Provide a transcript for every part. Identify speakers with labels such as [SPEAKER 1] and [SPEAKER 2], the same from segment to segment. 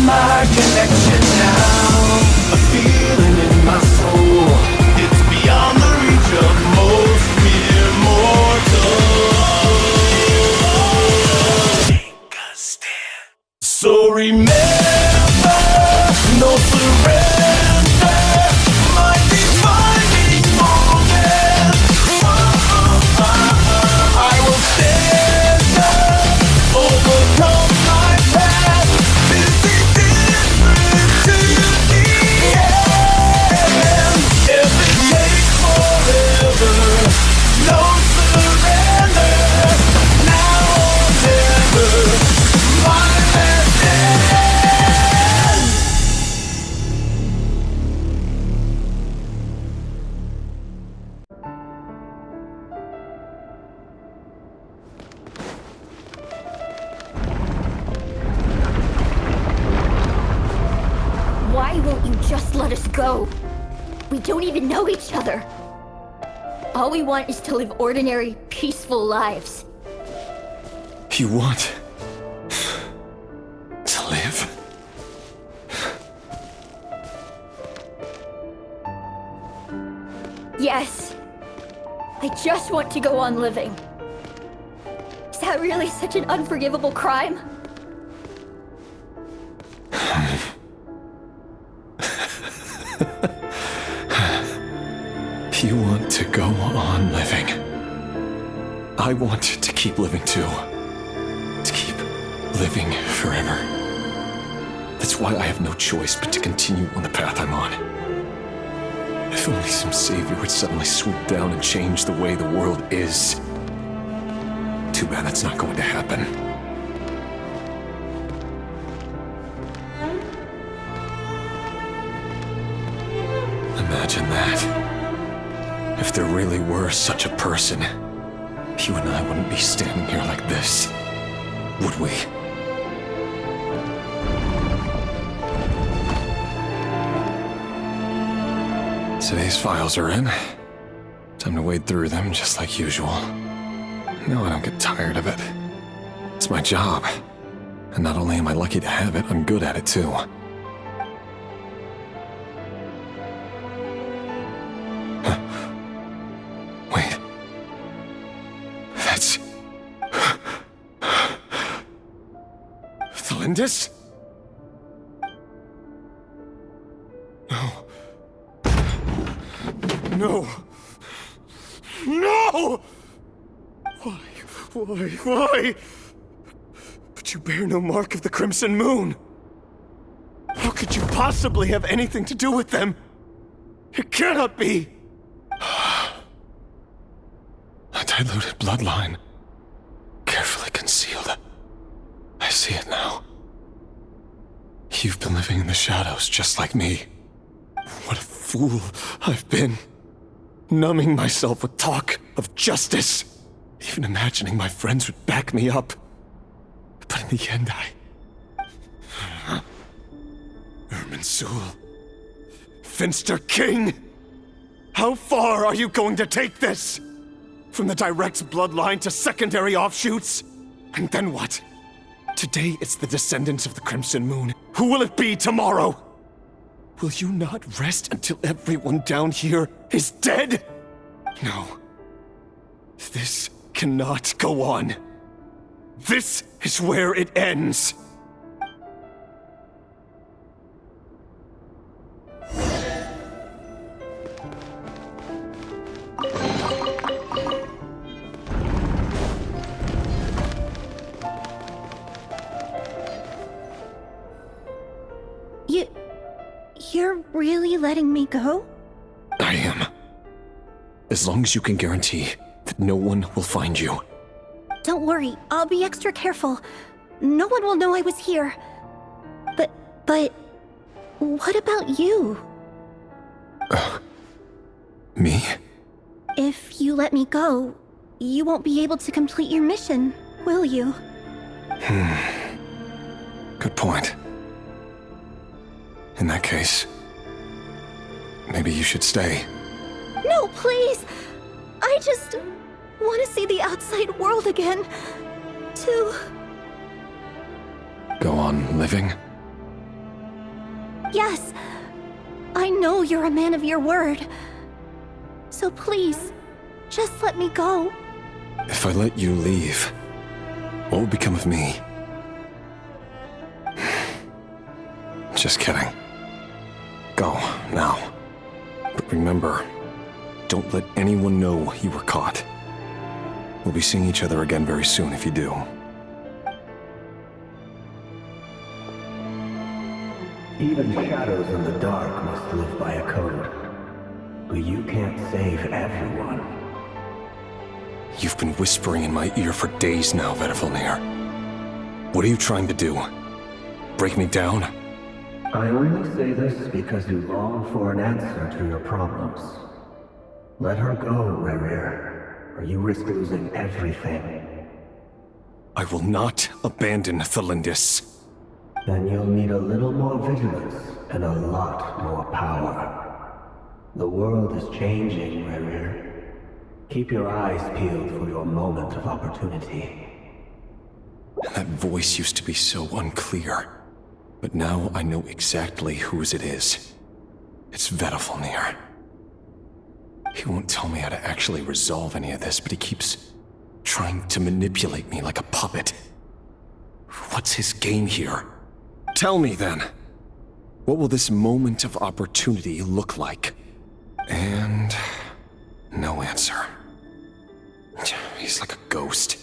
[SPEAKER 1] my connection now. A feeling in my soul, it's beyond the reach of most mere mortals. Take a stand. So remember, no surrender. My defining moment. I will stand up, overcome my past. This is different to the end. If it takes forever, no surrender. Now or never, my last stand.
[SPEAKER 2] Why won't you just let us go? We don't even know each other. All we want is to live ordinary, peaceful lives.
[SPEAKER 3] You want to live?
[SPEAKER 2] Yes. I just want to go on living. Is that really such an unforgivable crime?
[SPEAKER 3] You want to go on living. I want to keep living too. To keep living forever. That's why I have no choice but to continue on the path I'm on. If only some savior would suddenly swoop down and change the way the world is. Too bad that's not going to happen. Imagine that. If there really were such a person, you and I wouldn't be standing here like this, would we? Today's files are in. Time to wade through them just like usual. No, I don't get tired of it. It's my job. And not only am I lucky to have it, I'm good at it too. Wait. That's... Thalindis? No. No! No! Why? But you bear no mark of the Crimson Moon! How could you possibly have anything to do with them? It cannot be! A diluted bloodline. Carefully concealed. I see it now. You've been living in the shadows just like me. What a fool I've been. Numbing myself with talk of justice. Even imagining my friends would back me up. But in the end, Irminsul. Finster King! How far are you going to take this? From the direct bloodline to secondary offshoots? And then what? Today it's the descendants of the Crimson Moon. Who will it be tomorrow? Will you not rest until everyone down here is dead? No. This cannot go on. This is where it ends.
[SPEAKER 2] You're really letting me go?
[SPEAKER 3] I am. As long as you can guarantee that no one will find you.
[SPEAKER 2] Don't worry, I'll be extra careful. No one will know I was here. But... what about you?
[SPEAKER 3] Me?
[SPEAKER 2] If you let me go, you won't be able to complete your mission, will you?
[SPEAKER 3] Good point. In that case, maybe you should stay.
[SPEAKER 2] No, please! I just want to see the outside world again. To...
[SPEAKER 3] Go on living?
[SPEAKER 2] Yes, I know you're a man of your word. So please, just let me go.
[SPEAKER 3] If I let you leave, what will become of me? Just kidding. Go, now. But remember, don't let anyone know you were caught. We'll be seeing each other again very soon if you do.
[SPEAKER 4] Even shadows in the dark must live by a code. But you can't save everyone.
[SPEAKER 3] You've been whispering in my ear for days now, Vedifilnir. What are you trying to do? Break me down?
[SPEAKER 4] I only say this because you long for an answer to your problems. Let her go, Rerir, or you risk losing everything.
[SPEAKER 3] I will not abandon Thelindis.
[SPEAKER 4] Then you'll need a little more vigilance and a lot more power. The world is changing, Rerir. Keep your eyes peeled for your moment of opportunity.
[SPEAKER 3] That voice used to be so unclear. But now I know exactly whose it is. It's Vedifilnir. He won't tell me how to actually resolve any of this, but he keeps trying to manipulate me like a puppet. What's his game here? Tell me then. What will this moment of opportunity look like? And no answer. He's like a ghost.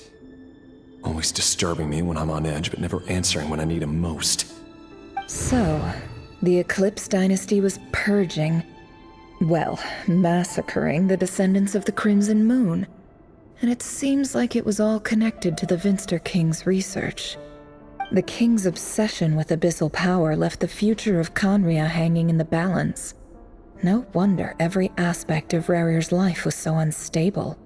[SPEAKER 3] Always disturbing me when I'm on edge, but never answering when I need him most.
[SPEAKER 5] So, the Eclipse Dynasty was purging, well, massacring the descendants of the Crimson Moon. And it seems like it was all connected to the Vinster King's research. The King's obsession with abyssal power left the future of Conria hanging in the balance. No wonder every aspect of Rerir's life was so unstable.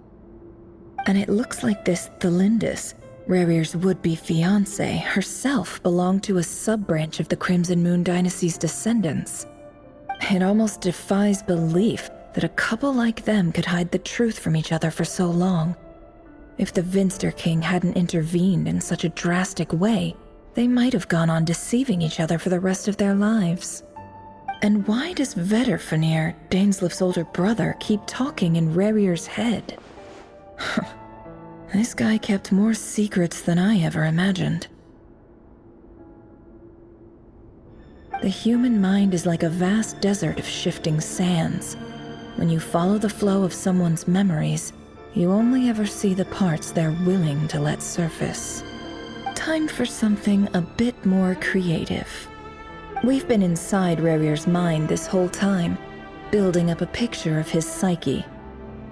[SPEAKER 5] And it looks like this Thelindis, Rerir's would-be fiancée, herself belonged to a sub-branch of the Crimson Moon Dynasty's descendants. It almost defies belief that a couple like them could hide the truth from each other for so long. If the Vinster King hadn't intervened in such a drastic way, they might have gone on deceiving each other for the rest of their lives. And why does Vedifilnir, Daneslif's older brother, keep talking in Rerir's head? This guy kept more secrets than I ever imagined. The human mind is like a vast desert of shifting sands. When you follow the flow of someone's memories, you only ever see the parts they're willing to let surface. Time for something a bit more creative. We've been inside Rerir's mind this whole time, building up a picture of his psyche.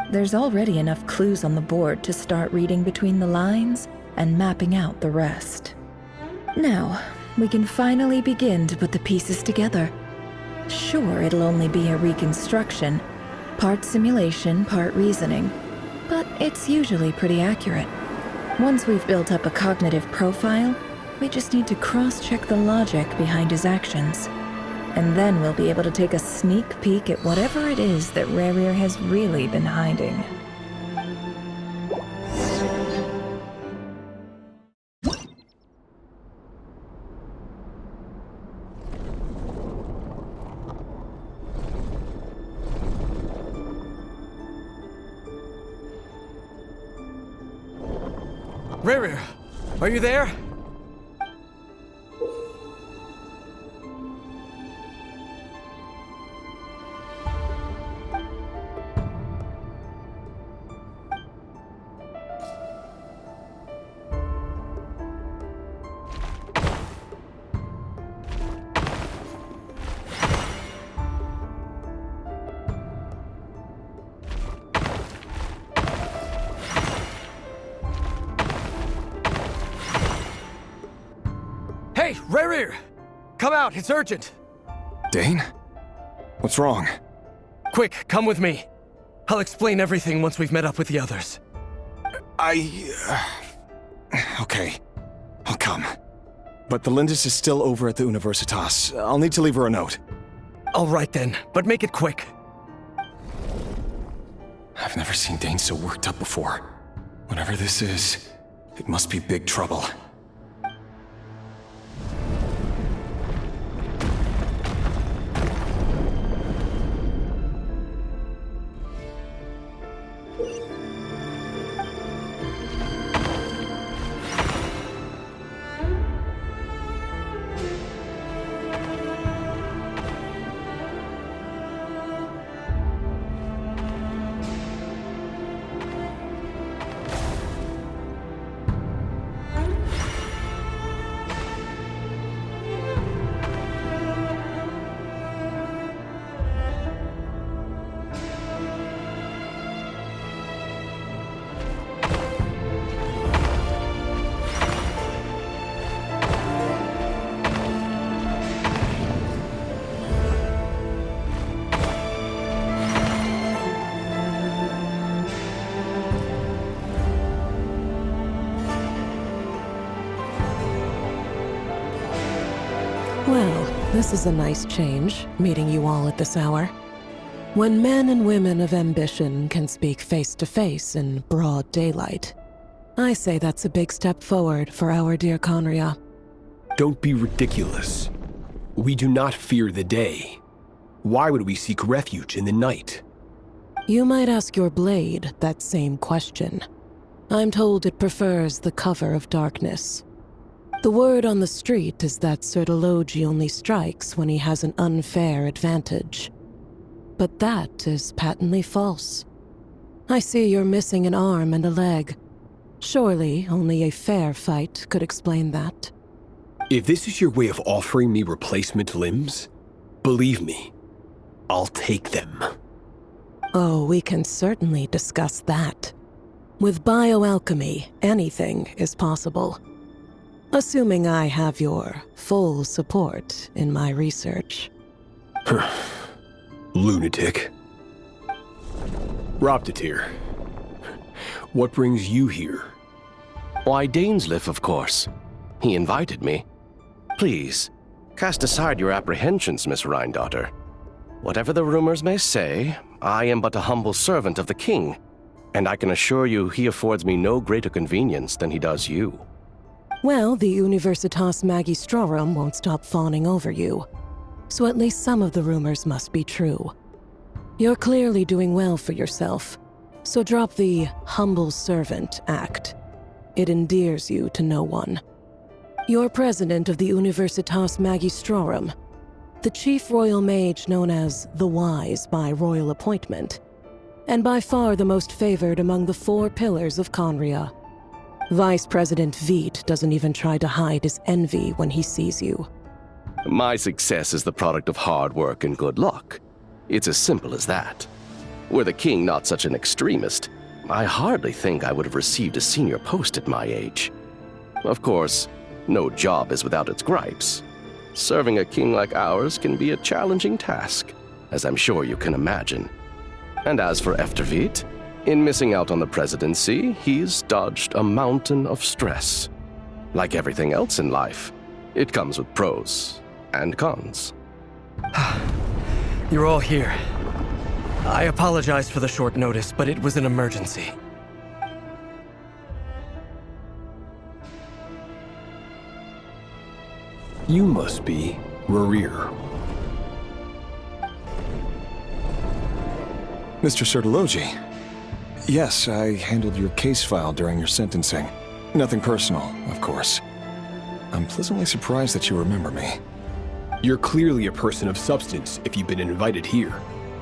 [SPEAKER 5] There's already enough clues on the board to start reading between the lines and mapping out the rest. Now, we can finally begin to put the pieces together. Sure, it'll only be a reconstruction, part simulation, part reasoning, but it's usually pretty accurate. Once we've built up a cognitive profile, we just need to cross-check the logic behind his actions. And then we'll be able to take a sneak peek at whatever it is that Rerir has really been hiding.
[SPEAKER 6] Rerir, are you there? Hey, Rerir! Come out, it's urgent!
[SPEAKER 3] Dane? What's wrong?
[SPEAKER 6] Quick, come with me. I'll explain everything once we've met up with the others.
[SPEAKER 3] Okay. I'll come. But Thelindis is still over at the Universitas. I'll need to leave her a note.
[SPEAKER 6] All right then, but make it quick.
[SPEAKER 3] I've never seen Dane so worked up before. Whatever this is, it must be big trouble.
[SPEAKER 7] Well, this is a nice change, meeting you all at this hour. When men and women of ambition can speak face to face in broad daylight, I say that's a big step forward for our dear Conria.
[SPEAKER 8] Don't be ridiculous. We do not fear the day. Why would we seek refuge in the night?
[SPEAKER 7] You might ask your blade that same question. I'm told it prefers the cover of darkness. The word on the street is that Sir Elegy only strikes when he has an unfair advantage. But that is patently false. I see you're missing an arm and a leg. Surely only a fair fight could explain that.
[SPEAKER 8] If this is your way of offering me replacement limbs, believe me, I'll take them.
[SPEAKER 7] Oh, we can certainly discuss that. With bioalchemy, anything is possible. Assuming I have your full support in my research.
[SPEAKER 8] Lunatic. Roptatir, what brings you here?
[SPEAKER 9] Why, Dainsleif, of course. He invited me. Please, cast aside your apprehensions, Miss Rhindaughter. Whatever the rumors may say, I am but a humble servant of the king, and I can assure you he affords me no greater convenience than he does you.
[SPEAKER 7] Well, the Universitas Magistrorum won't stop fawning over you, so at least some of the rumors must be true. You're clearly doing well for yourself, so drop the humble servant act. It endears you to no one. You're president of the Universitas Magistrorum, the chief royal mage known as the Wise by royal appointment, and by far the most favored among the 4 pillars of Conria. Vice President Veet doesn't even try to hide his envy when he sees you.
[SPEAKER 9] My success is the product of hard work and good luck. It's as simple as that. Were the king not such an extremist, I hardly think I would have received a senior post at my age. Of course, no job is without its gripes. Serving a king like ours can be a challenging task, as I'm sure you can imagine. And as for Efterveet, in missing out on the presidency, he's dodged a mountain of stress. Like everything else in life, it comes with pros and cons.
[SPEAKER 6] You're all here. I apologize for the short notice, but it was an emergency.
[SPEAKER 8] You must be Rerir.
[SPEAKER 3] Mr. Elegy. Yes, I handled your case file during your sentencing. Nothing personal, of course. I'm pleasantly surprised that you remember me.
[SPEAKER 8] You're clearly a person of substance if you've been invited here.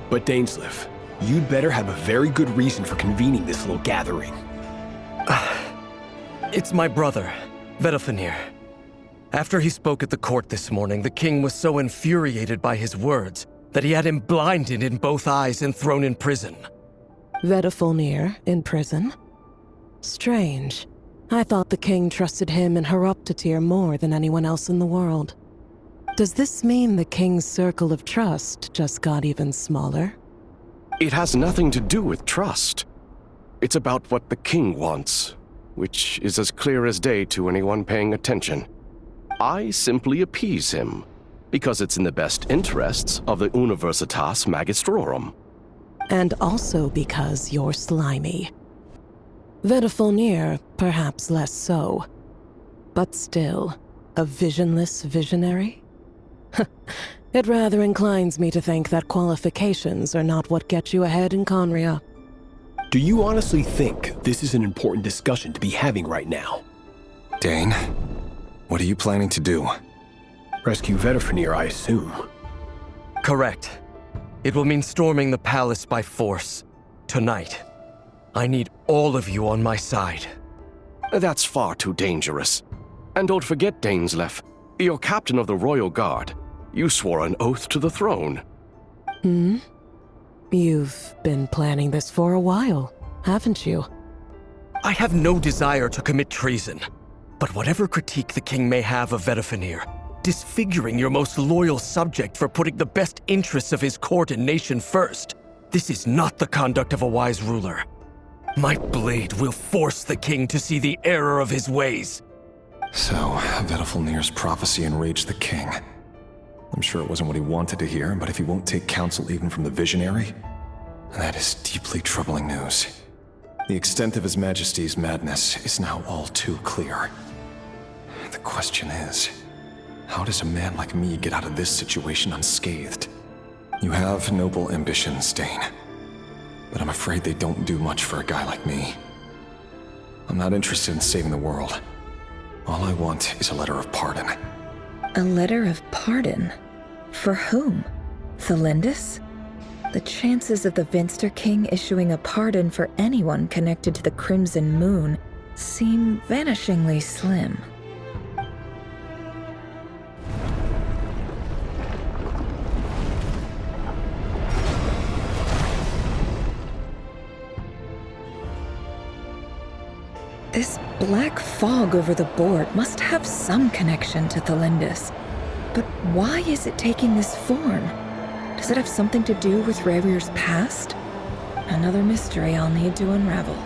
[SPEAKER 8] But Dainsleif, you'd better have a very good reason for convening this little gathering.
[SPEAKER 6] It's my brother, Vedalfenir. After he spoke at the court this morning, the king was so infuriated by his words that he had him blinded in both eyes and thrown in prison.
[SPEAKER 7] Vedalfenir in prison? Strange. I thought the king trusted him and Roptatir more than anyone else in the world. Does this mean the king's circle of trust just got even smaller?
[SPEAKER 9] It has nothing to do with trust. It's about what the king wants, which is as clear as day to anyone paying attention. I simply appease him, because it's in the best interests of the Universitas Magistrorum.
[SPEAKER 7] And also because you're slimy. Vedalfenir, perhaps less so. But still, a visionless visionary? It rather inclines me to think that qualifications are not what get you ahead in Conria.
[SPEAKER 8] Do you honestly think this is an important discussion to be having right now?
[SPEAKER 3] Dane, what are you planning to do?
[SPEAKER 8] Rescue Vedalfenir, I assume.
[SPEAKER 6] Correct. It will mean storming the palace by force. Tonight. I need all of you on my side.
[SPEAKER 9] That's far too dangerous. And don't forget, Dainsleif, you're captain of the Royal Guard. You swore an oath to the throne.
[SPEAKER 7] You've been planning this for a while, haven't you?
[SPEAKER 6] I have no desire to commit treason. But whatever critique the king may have of Vedalfenir, disfiguring your most loyal subject for putting the best interests of his court and nation first, this is not the conduct of a wise ruler. My blade will force the king to see the error of his ways.
[SPEAKER 3] So, Vedalfenir's prophecy enraged the king. I'm sure it wasn't what he wanted to hear, but if he won't take counsel even from the visionary, that is deeply troubling news. The extent of His Majesty's madness is now all too clear. The question is, how does a man like me get out of this situation unscathed? You have noble ambitions, Dane, but I'm afraid they don't do much for a guy like me. I'm not interested in saving the world. All I want is a letter of pardon.
[SPEAKER 5] A letter of pardon? For whom? Thelindis? The chances of the Finster King issuing a pardon for anyone connected to the Crimson Moon seem vanishingly slim. This black fog over the board must have some connection to Thelindis. But why is it taking this form? Does it have something to do with Revir's past? Another mystery I'll need to unravel.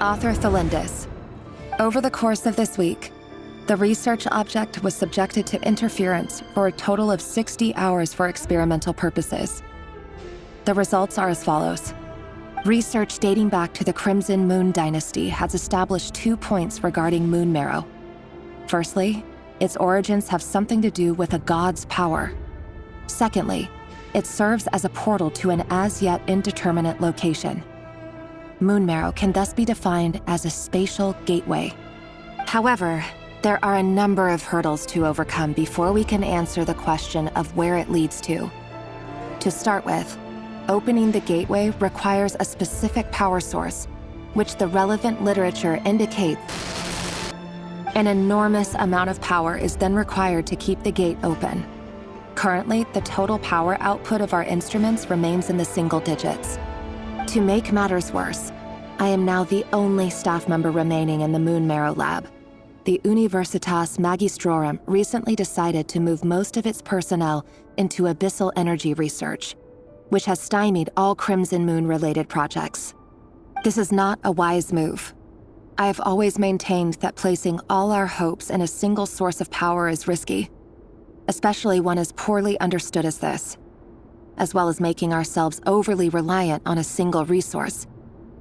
[SPEAKER 10] Author Thelindis. Over the course of this week, the research object was subjected to interference for a total of 60 hours for experimental purposes. The results are as follows. Research dating back to the Crimson Moon dynasty has established 2 points regarding moon marrow. Firstly, its origins have something to do with a god's power. Secondly, it serves as a portal to an as-yet indeterminate location. Moon marrow can thus be defined as a spatial gateway. However, there are a number of hurdles to overcome before we can answer the question of where it leads to. To start with, opening the gateway requires a specific power source, which the relevant literature indicates. An enormous amount of power is then required to keep the gate open. Currently, the total power output of our instruments remains in the single digits. To make matters worse, I am now the only staff member remaining in the Moon Marrow lab. The Universitas Magistrorum recently decided to move most of its personnel into abyssal energy research, which has stymied all Crimson Moon-related projects. This is not a wise move. I have always maintained that placing all our hopes in a single source of power is risky, especially one as poorly understood as this. As well as making ourselves overly reliant on a single resource,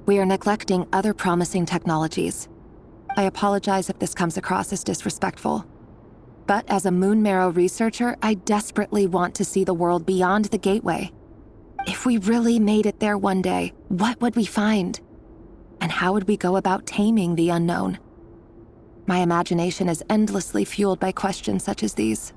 [SPEAKER 10] we are neglecting other promising technologies. I apologize if this comes across as disrespectful. But as a Moon Marrow researcher, I desperately want to see the world beyond the gateway. If we really made it there one day, what would we find? And how would we go about taming the unknown? My imagination is endlessly fueled by questions such as these.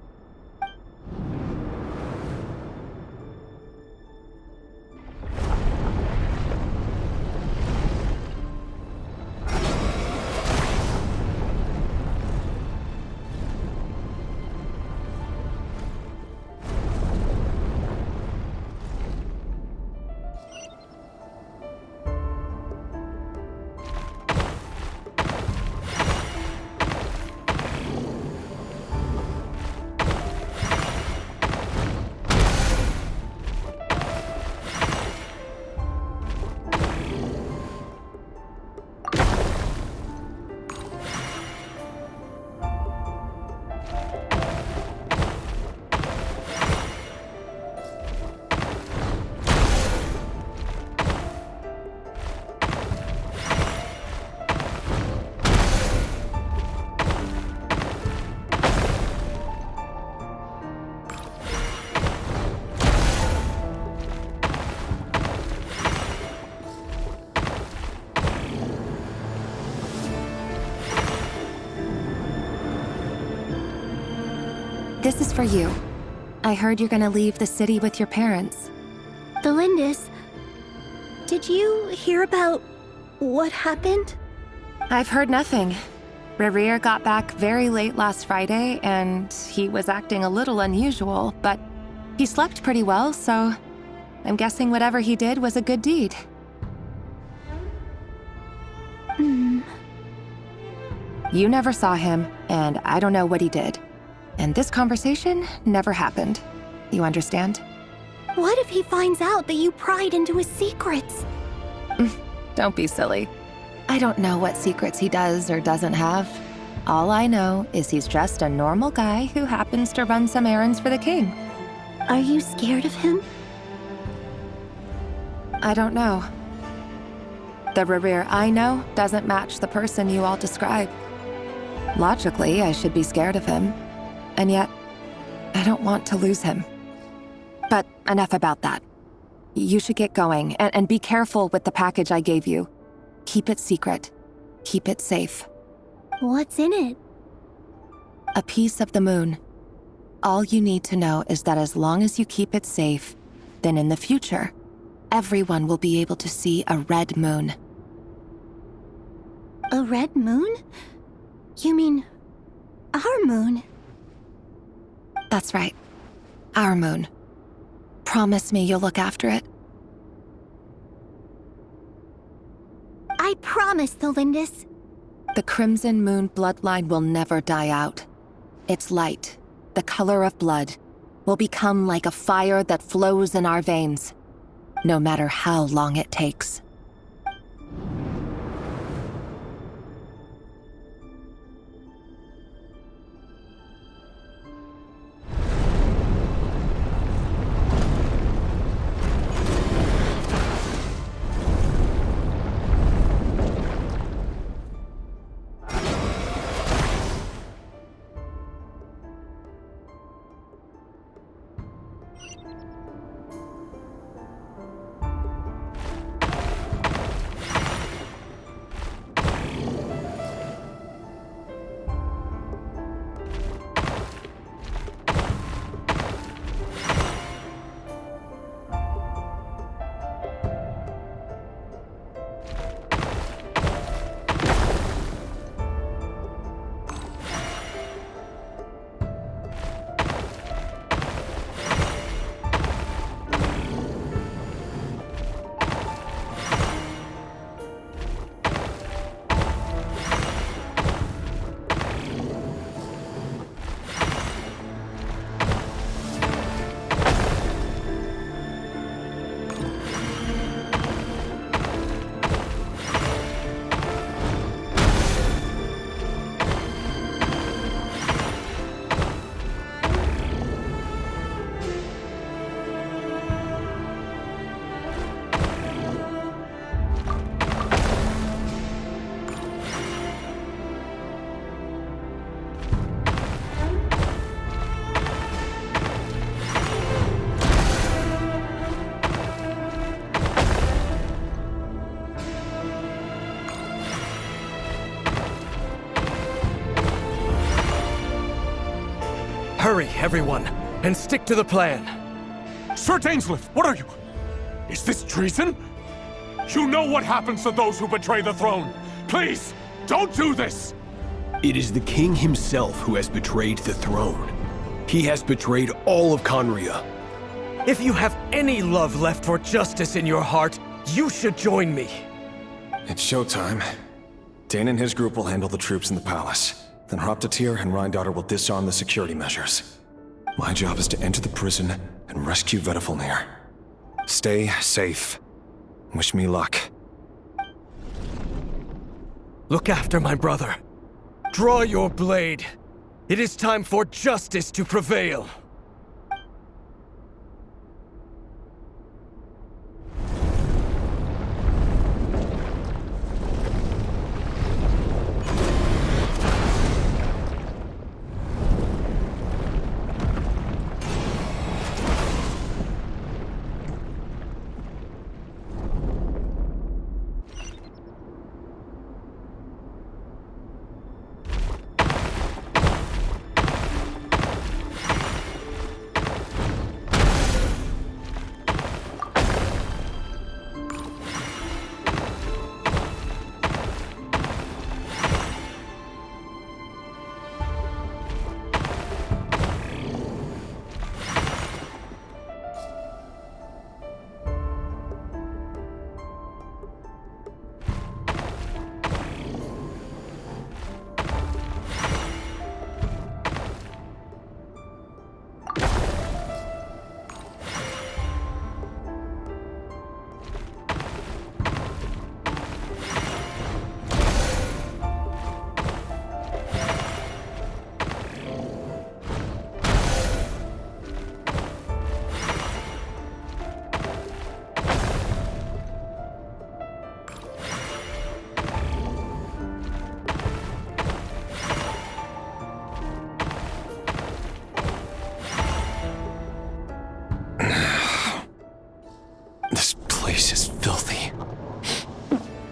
[SPEAKER 10] This is for you. I heard you're gonna leave the city with your parents.
[SPEAKER 2] Thelindis, did you hear about what happened?
[SPEAKER 10] I've heard nothing. Rerir got back very late last Friday, and he was acting a little unusual, but he slept pretty well, so I'm guessing whatever he did was a good deed. You never saw him, and I don't know what he did. And this conversation never happened. You understand?
[SPEAKER 2] What if he finds out that you pried into his secrets?
[SPEAKER 10] Don't be silly. I don't know what secrets he does or doesn't have. All I know is he's just a normal guy who happens to run some errands for the king.
[SPEAKER 2] Are you scared of him?
[SPEAKER 10] I don't know. The Rerir I know doesn't match the person you all describe. Logically, I should be scared of him. And yet, I don't want to lose him. But enough about that. You should get going, and be careful with the package I gave you. Keep it secret. Keep it safe.
[SPEAKER 2] What's in it?
[SPEAKER 10] A piece of the moon. All you need to know is that as long as you keep it safe, then in the future, everyone will be able to see a red moon.
[SPEAKER 2] A red moon? You mean our moon?
[SPEAKER 10] That's right. Our moon. Promise me you'll look after it.
[SPEAKER 2] I promise, Thelindis.
[SPEAKER 10] The Crimson Moon bloodline will never die out. Its light, the color of blood, will become like a fire that flows in our veins, no matter how long it takes.
[SPEAKER 6] Hurry, everyone, and stick to the plan.
[SPEAKER 11] Sir Dainsleif, what are you? Is this treason? You know what happens to those who betray the throne. Please, don't do this!
[SPEAKER 8] It is the king himself who has betrayed the throne. He has betrayed all of Conria.
[SPEAKER 6] If you have any love left for justice in your heart, you should join me.
[SPEAKER 3] It's showtime. Dane and his group will handle the troops in the palace. Then Hraptatir and Rhindaughter will disarm the security measures. My job is to enter the prison and rescue Vedifalnir. Stay safe. Wish me luck.
[SPEAKER 6] Look after my brother. Draw your blade. It is time for justice to prevail.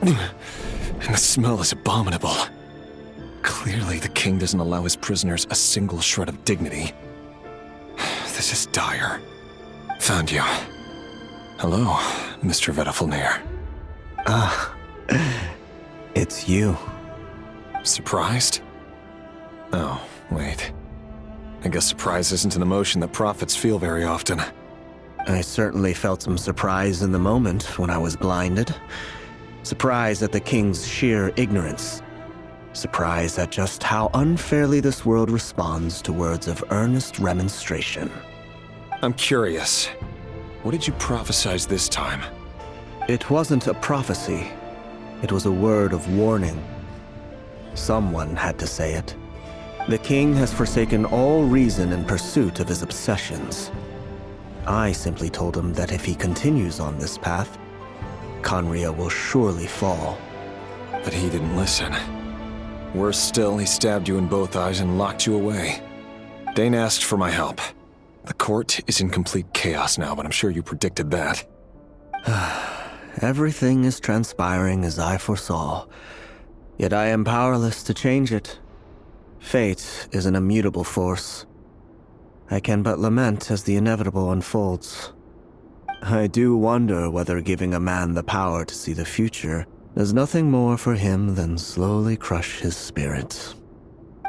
[SPEAKER 3] And the smell is abominable. Clearly, the king doesn't allow his prisoners a single shred of dignity. This is dire. Found you. Hello, Mr. Vedifalnir.
[SPEAKER 4] Ah, it's you.
[SPEAKER 3] Surprised? Oh, wait. I guess surprise isn't an emotion that prophets feel very often.
[SPEAKER 4] I certainly felt some surprise in the moment when I was blinded. Surprise at the king's sheer ignorance. Surprise at just how unfairly this world responds to words of earnest remonstration.
[SPEAKER 3] I'm curious. What did you prophesize this time?
[SPEAKER 4] It wasn't a prophecy. It was a word of warning. Someone had to say it. The king has forsaken all reason in pursuit of his obsessions. I simply told him that if he continues on this path, Conria will surely fall.
[SPEAKER 3] But he didn't listen. Worse still, he stabbed you in both eyes and locked you away. Dane asked for my help. The court is in complete chaos now, but I'm sure you predicted that.
[SPEAKER 4] Everything is transpiring as I foresaw, yet I am powerless to change it. Fate is an immutable force. I can but lament as the inevitable unfolds. I do wonder whether giving a man the power to see the future does nothing more for him than slowly crush his spirit.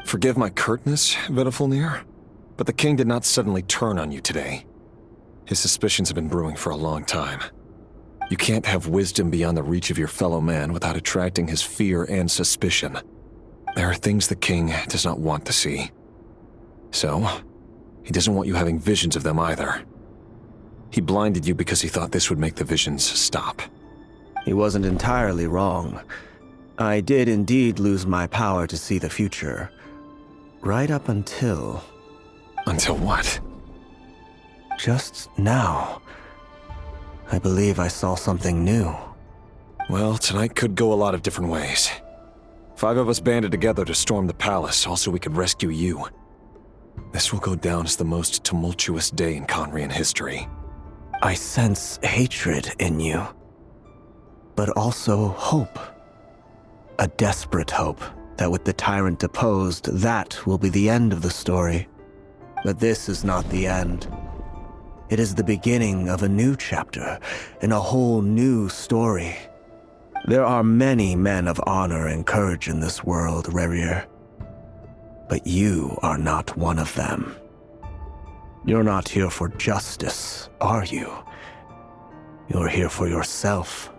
[SPEAKER 3] Forgive my curtness, Vedifalnir, but the king did not suddenly turn on you today. His suspicions have been brewing for a long time. You can't have wisdom beyond the reach of your fellow man without attracting his fear and suspicion. There are things the king does not want to see. So, he doesn't want you having visions of them either. He blinded you because he thought this would make the visions stop.
[SPEAKER 4] He wasn't entirely wrong. I did indeed lose my power to see the future. Right up until...
[SPEAKER 3] Until what?
[SPEAKER 4] Just now. I believe I saw something new.
[SPEAKER 3] Well, tonight could go a lot of different ways. 5 of us banded together to storm the palace, also we could rescue you. This will go down as the most tumultuous day in Conrian history.
[SPEAKER 4] I sense hatred in you, but also hope. A desperate hope that with the tyrant deposed, that will be the end of the story. But this is not the end. It is the beginning of a new chapter in a whole new story. There are many men of honor and courage in this world, Rerir. But you are not one of them. You're not here for justice, are you? You're here for yourself.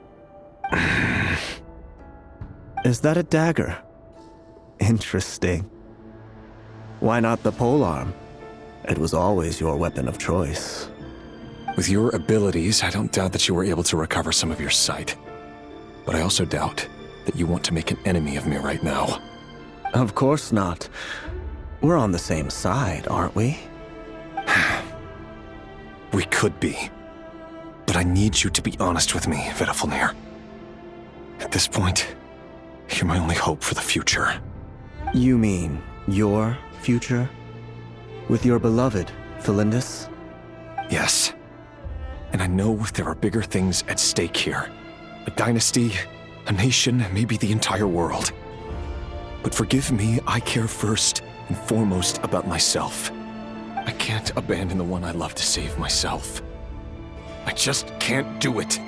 [SPEAKER 4] Is that a dagger? Interesting. Why not the polearm? It was always your weapon of choice.
[SPEAKER 12] With your abilities, I don't doubt that you were able to recover some of your sight. But I also doubt that you want to make an enemy of me right now.
[SPEAKER 4] Of course not. We're on the same side, aren't we?
[SPEAKER 12] We could be. But I need you to be honest with me, Vedifalnir. At this point, you're my only hope for the future.
[SPEAKER 4] You mean your future? With your beloved, Thalindis?
[SPEAKER 12] Yes. And I know there are bigger things at stake here. A dynasty, a nation, maybe the entire world. But forgive me, I care first and foremost about myself. I can't abandon the one I love to save myself. I just can't do it.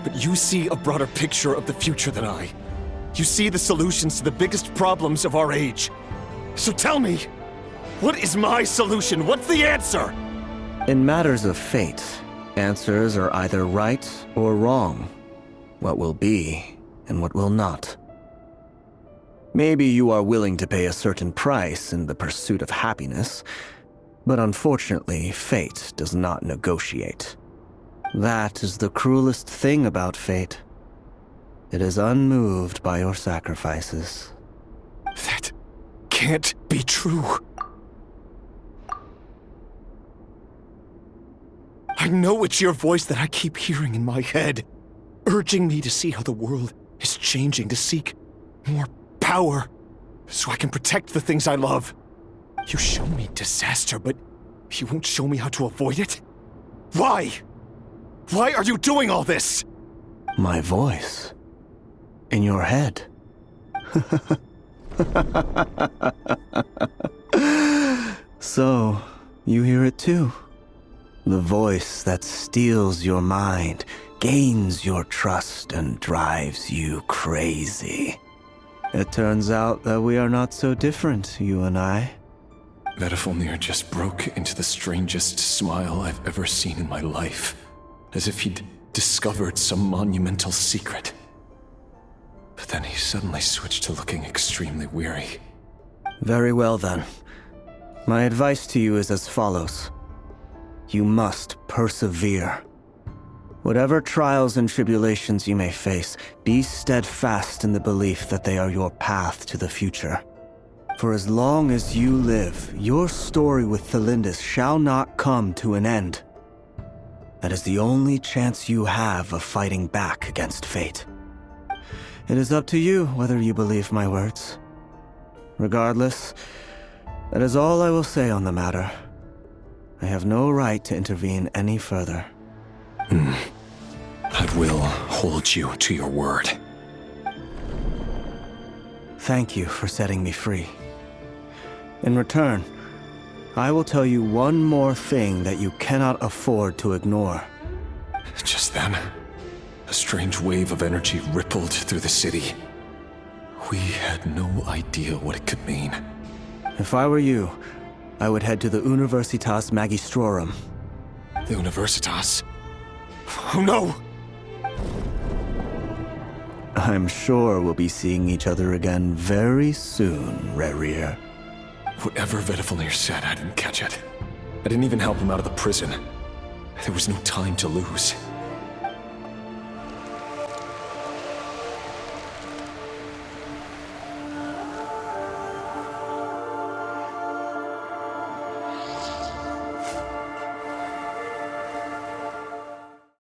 [SPEAKER 12] But you see a broader picture of the future than I. You see the solutions to the biggest problems of our age. So tell me, what is my solution? What's the answer?
[SPEAKER 4] In matters of fate, answers are either right or wrong. What will be and what will not. Maybe you are willing to pay a certain price in the pursuit of happiness, but unfortunately, fate does not negotiate. That is the cruelest thing about fate. It is unmoved by your sacrifices.
[SPEAKER 12] That can't be true. I know it's your voice that I keep hearing in my head, urging me to see how the world is changing, to seek more power, so I can protect the things I love. You show me disaster, but you won't show me how to avoid it? Why? Why are you doing all this?
[SPEAKER 4] My voice. In your head. So, you hear it too? The voice that steals your mind, gains your trust, and drives you crazy. It turns out that we are not so different, you and I.
[SPEAKER 12] Vedifalnir just broke into the strangest smile I've ever seen in my life, as if he'd discovered some monumental secret. But then he suddenly switched to looking extremely weary.
[SPEAKER 4] Very well then. My advice to you is as follows. You must persevere. Whatever trials and tribulations you may face, be steadfast in the belief that they are your path to the future. For as long as you live, your story with Thalindis shall not come to an end. That is the only chance you have of fighting back against fate. It is up to you whether you believe my words. Regardless, that is all I will say on the matter. I have no right to intervene any further.
[SPEAKER 12] I will hold you to your word.
[SPEAKER 4] Thank you for setting me free. In return, I will tell you one more thing that you cannot afford to ignore.
[SPEAKER 12] Just then, a strange wave of energy rippled through the city. We had no idea what it could mean.
[SPEAKER 4] If I were you, I would head to the Universitas Magistrorum.
[SPEAKER 12] The Universitas? Oh no!
[SPEAKER 4] I'm sure we'll be seeing each other again very soon, Rerir.
[SPEAKER 12] Whatever Vedifalnir said, I didn't catch it. I didn't even help him out of the prison. There was no time to lose.